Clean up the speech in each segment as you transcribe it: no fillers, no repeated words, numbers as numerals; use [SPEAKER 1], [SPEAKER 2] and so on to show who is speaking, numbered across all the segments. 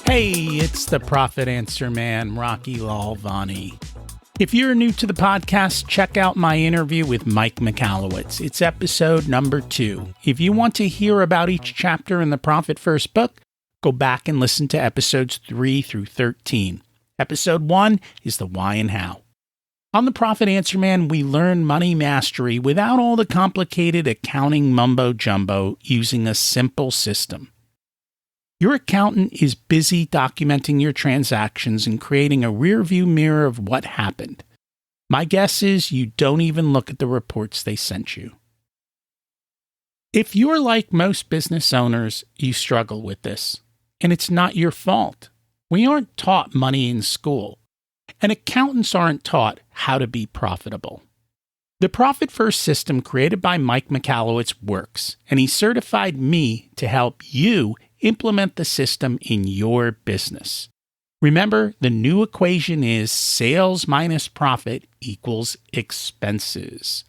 [SPEAKER 1] Hey, it's the Profit Answer Man, Rocky Lalvani. If you're new to the podcast, check out my interview with Mike Michalowicz. It's episode number 2. If you want to hear about each chapter in the Profit First book, go back and listen to episodes 3 through 13. Episode 1 is the why and how. On the Profit Answer Man, we learn money mastery without all the complicated accounting mumbo-jumbo using a simple system. Your accountant is busy documenting your transactions and creating a rearview mirror of what happened. My guess is you don't even look at the reports they sent you. If you're like most business owners, you struggle with this, and it's not your fault. We aren't taught money in school, and accountants aren't taught how to be profitable. The Profit First system created by Mike Michalowicz works, and he certified me to help you implement the system in your business. Remember, the new equation is sales minus profit equals expenses.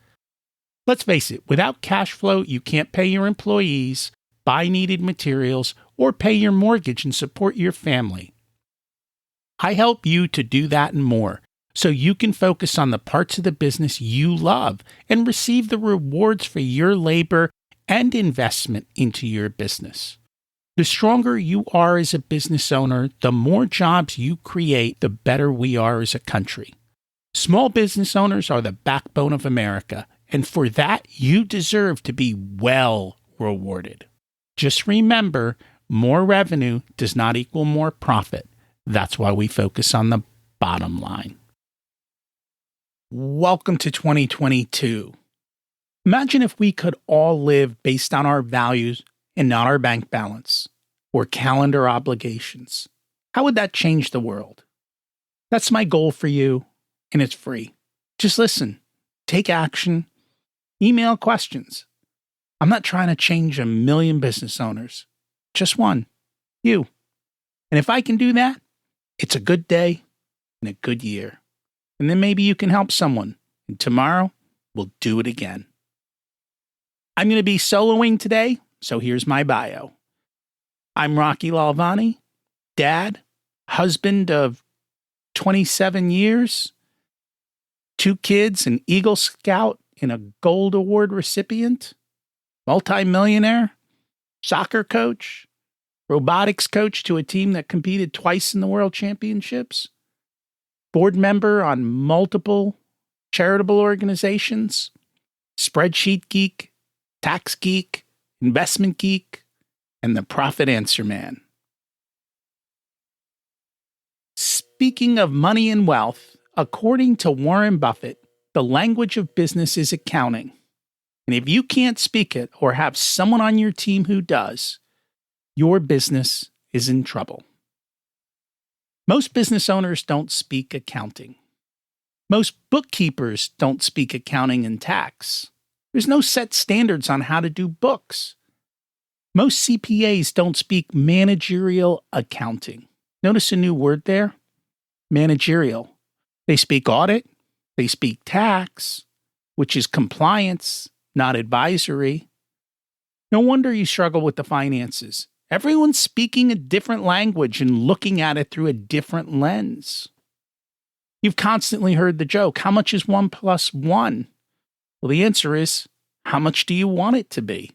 [SPEAKER 1] Let's face it, without cash flow, you can't pay your employees, buy needed materials, or pay your mortgage and support your family. I help you to do that and more, so you can focus on the parts of the business you love and receive the rewards for your labor and investment into your business. The stronger you are as a business owner, the more jobs you create, the better we are as a country. Small business owners are the backbone of America, and for that, you deserve to be well rewarded. Just remember, more revenue does not equal more profit. That's why we focus on the bottom line. Welcome to 2022. Imagine if we could all live based on our values and not our bank balance or calendar obligations. How would that change the world? That's my goal for you, and it's free. Just listen, take action, email questions. I'm not trying to change 1 million business owners, just one, you. And if I can do that, it's a good day and a good year. And then maybe you can help someone, and tomorrow we'll do it again. I'm going to be soloing today, so here's my bio. I'm Rocky Lalvani, dad, husband of 27 years, 2 kids, an Eagle Scout and a Gold Award recipient, multimillionaire, soccer coach, robotics coach to a team that competed twice in the World Championships, board member on multiple charitable organizations, spreadsheet geek, tax geek, investment geek, and the Profit Answer Man. Speaking of money and wealth, according to Warren Buffett, the language of business is accounting. And if you can't speak it or have someone on your team who does, your business is in trouble. Most business owners don't speak accounting. Most bookkeepers don't speak accounting and tax. There's no set standards on how to do books. Most CPAs don't speak managerial accounting. Notice a new word there? Managerial. They speak audit, they speak tax, which is compliance, not advisory. No wonder you struggle with the finances. Everyone's speaking a different language and looking at it through a different lens. You've constantly heard the joke, how much is 1 + 1? Well, the answer is, how much do you want it to be?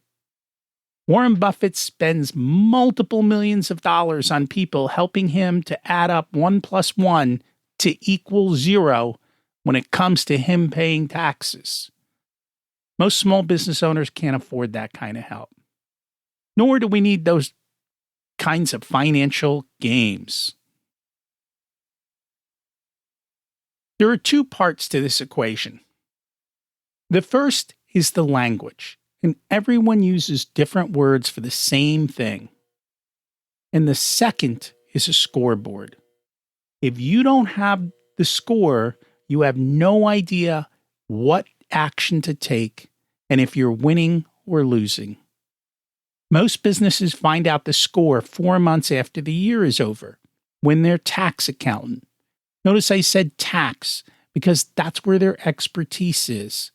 [SPEAKER 1] Warren Buffett spends multiple millions of dollars on people helping him to add up 1 + 1 to equal 0 when it comes to him paying taxes. Most small business owners can't afford that kind of help. Nor do we need those kinds of financial games. There are 2 parts to this equation. The first is the language, and everyone uses different words for the same thing. And the second is a scoreboard. If you don't have the score, you have no idea what action to take and if you're winning or losing. Most businesses find out the score 4 months after the year is over, when their tax accountant. Notice I said tax because that's where their expertise is.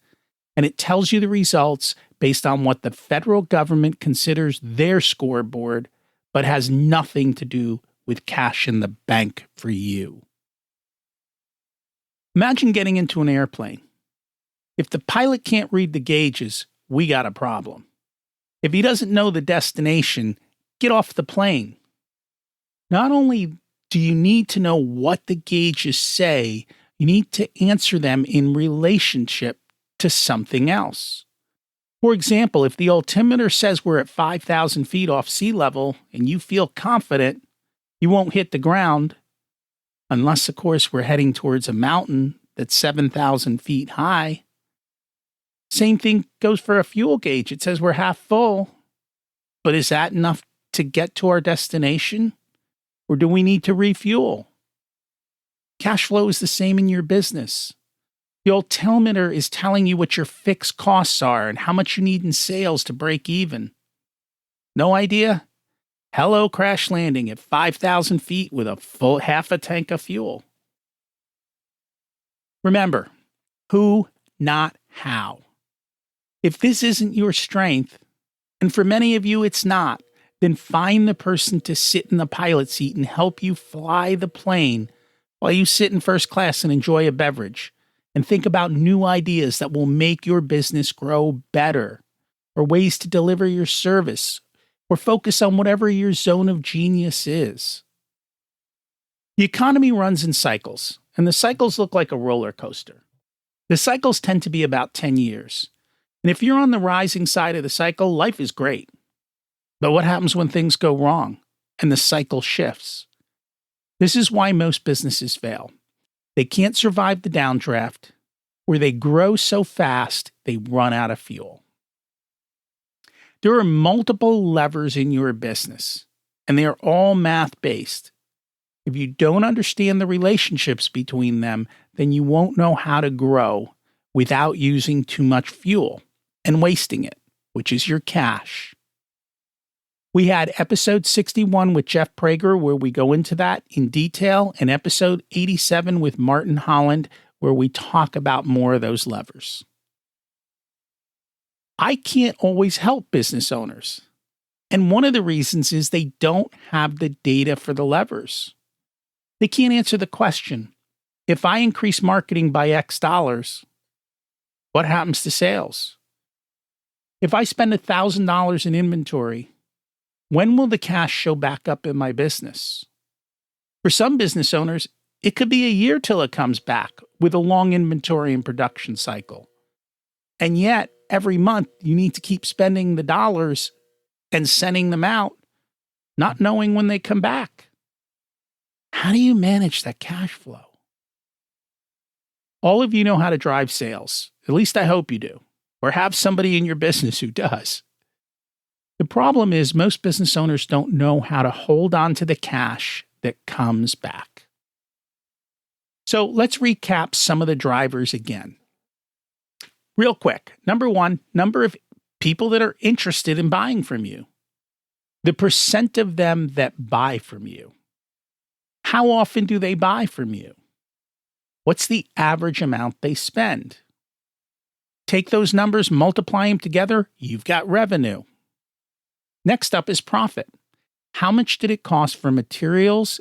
[SPEAKER 1] And it tells you the results based on what the federal government considers their scoreboard, but has nothing to do with cash in the bank for you. Imagine getting into an airplane. If the pilot can't read the gauges, we got a problem. If he doesn't know the destination, get off the plane. Not only do you need to know what the gauges say, you need to answer them in relationship to something else. For example, if the altimeter says we're at 5,000 feet off sea level and you feel confident you won't hit the ground, unless, of course, we're heading towards a mountain that's 7,000 feet high. Same thing goes for a fuel gauge. It says we're half full, but is that enough to get to our destination? Or do we need to refuel? Cash flow is the same in your business. The altimeter is telling you what your fixed costs are and how much you need in sales to break even. No idea? Hello, crash landing at 5,000 feet with a full half a tank of fuel. Remember, who, not how. If this isn't your strength, and for many of you it's not, then find the person to sit in the pilot seat and help you fly the plane while you sit in first class and enjoy a beverage, and think about new ideas that will make your business grow better, or ways to deliver your service, or focus on whatever your zone of genius is. The economy runs in cycles, and the cycles look like a roller coaster. The cycles tend to be about 10 years. And if you're on the rising side of the cycle, life is great. But what happens when things go wrong and the cycle shifts? This is why most businesses fail. They can't survive the downdraft, or they grow so fast they run out of fuel. There are multiple levers in your business, and they are all math-based. If you don't understand the relationships between them, then you won't know how to grow without using too much fuel and wasting it, which is your cash. We had episode 61 with Jeff Prager, where we go into that in detail, and episode 87 with Martin Holland, where we talk about more of those levers. I can't always help business owners. And one of the reasons is they don't have the data for the levers. They can't answer the question, if I increase marketing by X dollars, what happens to sales? If I spend $1,000 in inventory, when will the cash show back up in my business? For some business owners, it could be a year till it comes back with a long inventory and production cycle. And yet, every month, you need to keep spending the dollars and sending them out, not knowing when they come back. How do you manage that cash flow? All of you know how to drive sales. At least I hope you do. Or have somebody in your business who does. The problem is most business owners don't know how to hold on to the cash that comes back. So let's recap some of the drivers again. Real quick. Number one, number of people that are interested in buying from you. The percent of them that buy from you. How often do they buy from you? What's the average amount they spend? Take those numbers, multiply them together, you've got revenue. Next up is profit. How much did it cost for materials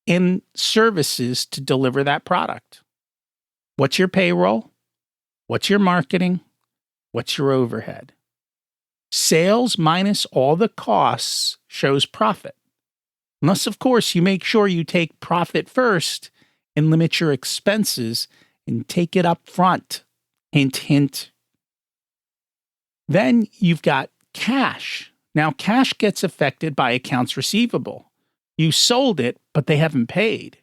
[SPEAKER 1] and services to deliver that product? What's your payroll? What's your marketing? What's your overhead? Sales minus all the costs shows profit. Unless, of course, you make sure you take profit first and limit your expenses and take it up front. Hint, hint. Then you've got cash. Now, cash gets affected by accounts receivable. You sold it, but they haven't paid.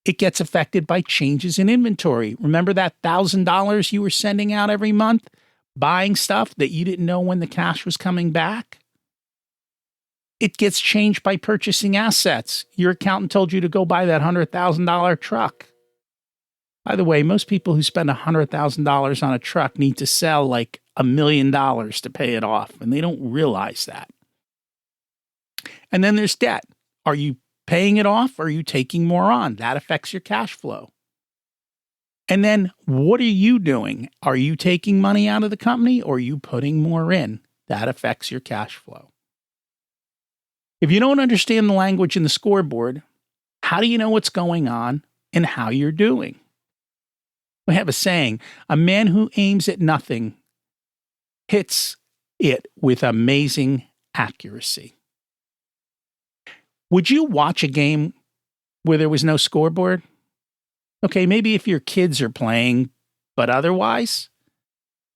[SPEAKER 1] It gets affected by changes in inventory. Remember that $1,000 you were sending out every month, buying stuff that you didn't know when the cash was coming back? It gets changed by purchasing assets. Your accountant told you to go buy that $100,000 truck. By the way, most people who spend $100,000 on a truck need to sell like $1 million to pay it off, and they don't realize that. And then there's debt. Are you paying it off or are you taking more on? That affects your cash flow. And then what are you doing? Are you taking money out of the company or are you putting more in? That affects your cash flow. If you don't understand the language in the scoreboard, how do you know what's going on and how you're doing? We have a saying, a man who aims at nothing hits it with amazing accuracy. Would you watch a game where there was no scoreboard? Okay, maybe if your kids are playing, but otherwise,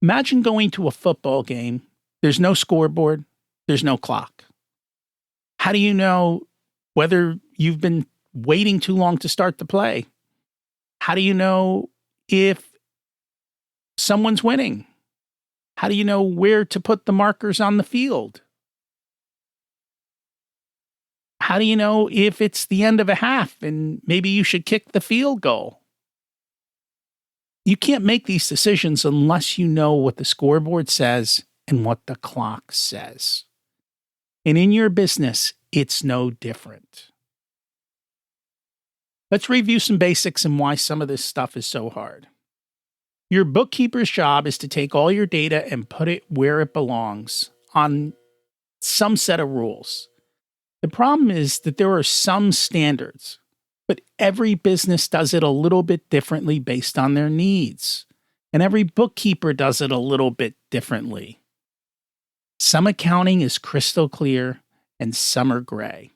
[SPEAKER 1] imagine going to a football game. There's no scoreboard. There's no clock. How do you know whether you've been waiting too long to start the play? How do you know if someone's winning? How do you know where to put the markers on the field? How do you know if it's the end of a half and maybe you should kick the field goal? You can't make these decisions unless you know what the scoreboard says and what the clock says. And in your business, it's no different. Let's review some basics and why some of this stuff is so hard. Your bookkeeper's job is to take all your data and put it where it belongs on some set of rules. The problem is that there are some standards, but every business does it a little bit differently based on their needs. And every bookkeeper does it a little bit differently. Some accounting is crystal clear and some are gray.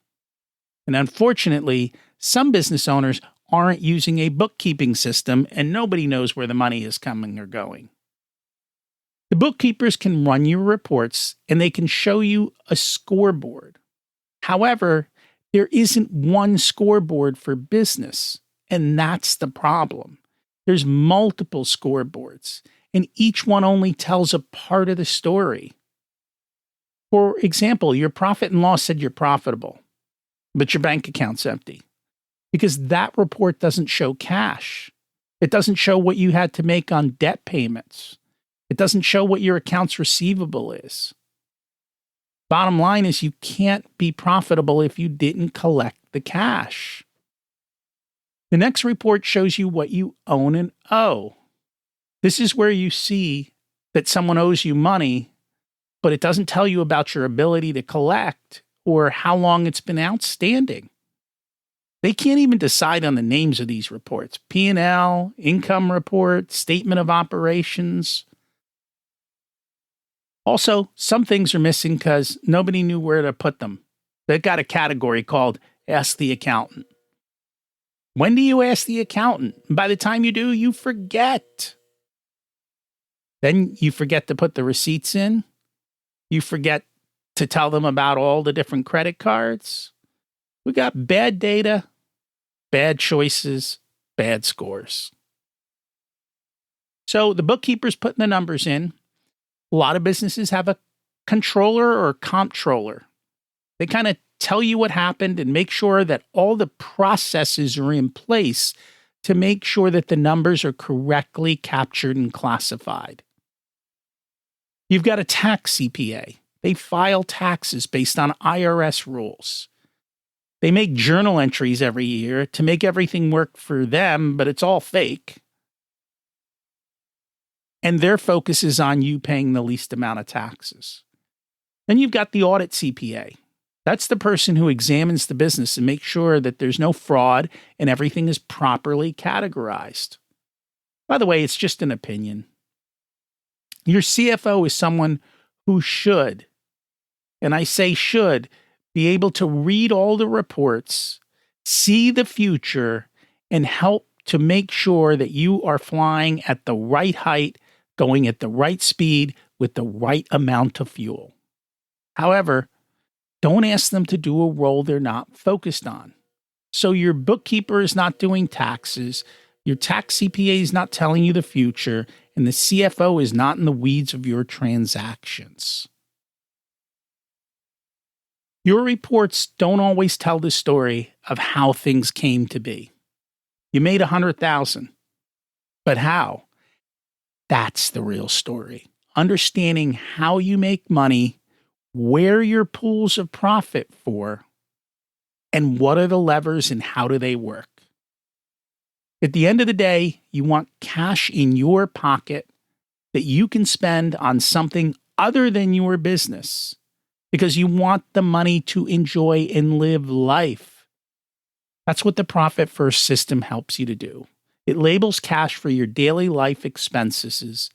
[SPEAKER 1] And unfortunately, some business owners aren't using a bookkeeping system and nobody knows where the money is coming or going. The bookkeepers can run your reports and they can show you a scoreboard. However, there isn't one scoreboard for business, and that's the problem. There's multiple scoreboards, and each one only tells a part of the story. For example, your profit and loss said you're profitable, but your bank account's empty because that report doesn't show cash. It doesn't show what you had to make on debt payments. It doesn't show what your accounts receivable is. Bottom line is you can't be profitable if you didn't collect the cash. The next report shows you what you own and owe. This is where you see that someone owes you money, but it doesn't tell you about your ability to collect or how long it's been outstanding. They can't even decide on the names of these reports. P&L, income report, statement of operations. Also, some things are missing because nobody knew where to put them. They've got a category called Ask the Accountant. When do you ask the accountant? By the time you do, you forget. Then you forget to put the receipts in. You forget to tell them about all the different credit cards. We got bad data, bad choices, bad scores. So the bookkeeper's putting the numbers in. A lot of businesses have a controller or comptroller. They kind of tell you what happened and make sure that all the processes are in place to make sure that the numbers are correctly captured and classified. You've got a tax CPA. They file taxes based on IRS rules. They make journal entries every year to make everything work for them, but it's all fake. And their focus is on you paying the least amount of taxes. Then you've got the audit CPA. That's the person who examines the business and makes sure that there's no fraud and everything is properly categorized. By the way, it's just an opinion. Your CFO is someone who should, and I say should, be able to read all the reports, see the future, and help to make sure that you are flying at the right height, going at the right speed with the right amount of fuel. However, don't ask them to do a role they're not focused on. So your bookkeeper is not doing taxes, your tax CPA is not telling you the future, and the CFO is not in the weeds of your transactions. Your reports don't always tell the story of how things came to be. You made $100,000, but how? That's the real story. Understanding how you make money, where your pools of profit for, and what are the levers and how do they work. At the end of the day, you want cash in your pocket that you can spend on something other than your business. because you want the money to enjoy and live life. That's what the Profit First system helps you to do. It labels cash for your daily life expenses.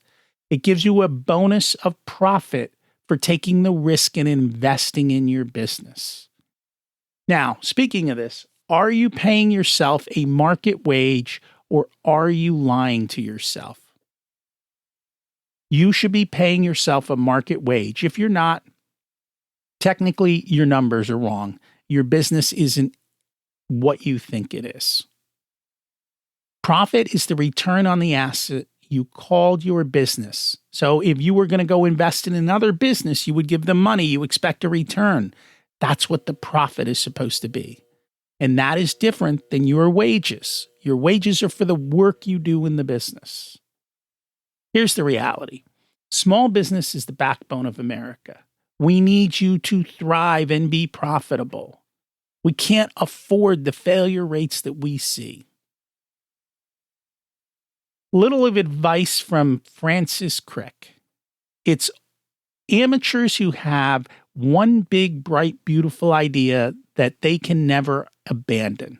[SPEAKER 1] It gives you a bonus of profit for taking the risk and investing in your business. Now, speaking of this, are you paying yourself a market wage or are you lying to yourself? You should be paying yourself a market wage. If you're not, technically your numbers are wrong. Your business isn't what you think it is. Profit is the return on the asset you called your business. So if you were going to go invest in another business, you would give them money, you expect a return. That's what the profit is supposed to be. And that is different than your wages. Your wages are for the work you do in the business. Here's the reality. Small business is the backbone of America. We need you to thrive and be profitable. We can't afford the failure rates that we see. Little of advice from Francis Crick. It's amateurs who have one big, bright, beautiful idea that they can never abandon.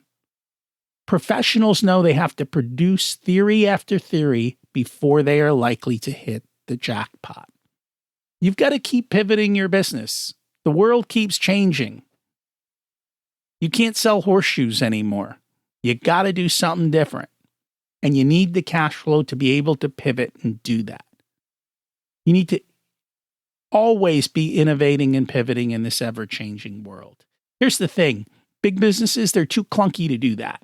[SPEAKER 1] Professionals know they have to produce theory after theory before they are likely to hit the jackpot. You've got to keep pivoting your business. The world keeps changing. You can't sell horseshoes anymore. You got to do something different. And you need the cash flow to be able to pivot and do that. You need to always be innovating and pivoting in this ever-changing world. Here's the thing. Big businesses, they're too clunky to do that.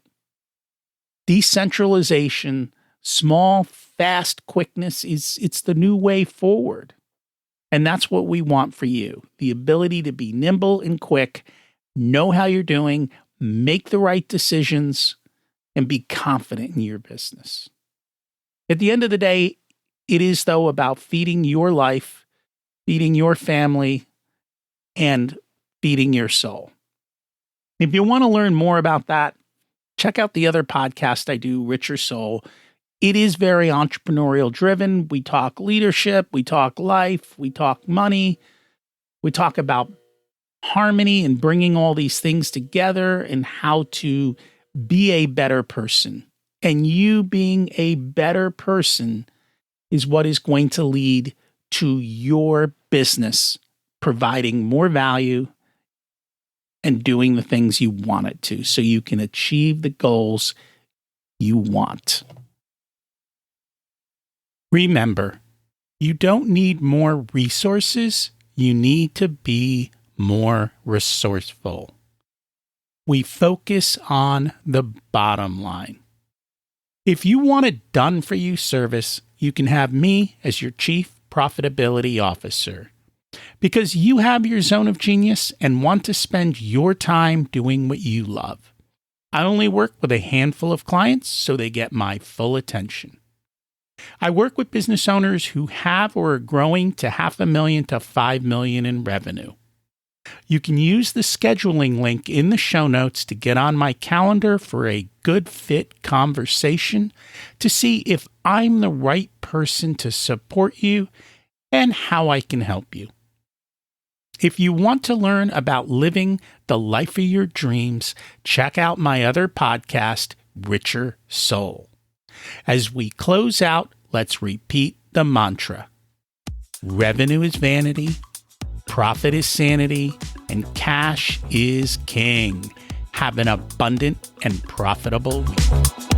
[SPEAKER 1] Decentralization, small, fast quickness, it's the new way forward. And that's what we want for you. The ability to be nimble and quick, know how you're doing, make the right decisions, and be confident in your business. At the end of the day, it is, though, about feeding your life, feeding your family, and feeding your soul. If you want to learn more about that, check out the other podcast I do, Richer Soul. It is very entrepreneurial driven. We talk leadership, we talk life, we talk money, we talk about harmony and bringing all these things together and how to be a better person. And you being a better person is what is going to lead to your business providing more value and doing the things you want it to so you can achieve the goals you want. Remember, you don't need more resources. You need to be more resourceful. We focus on the bottom line. If you want a done-for-you service, you can have me as your Chief Profitability Officer because you have your zone of genius and want to spend your time doing what you love. I only work with a handful of clients, so they get my full attention. I work with business owners who have or are growing to $500,000 to $5 million in revenue. You can use the scheduling link in the show notes to get on my calendar for a good fit conversation to see if I'm the right person to support you and how I can help you. If you want to learn about living the life of your dreams, check out my other podcast, Richer Soul. As we close out, let's repeat the mantra. Revenue is vanity. Profit is sanity, and cash is king. Have an abundant and profitable week.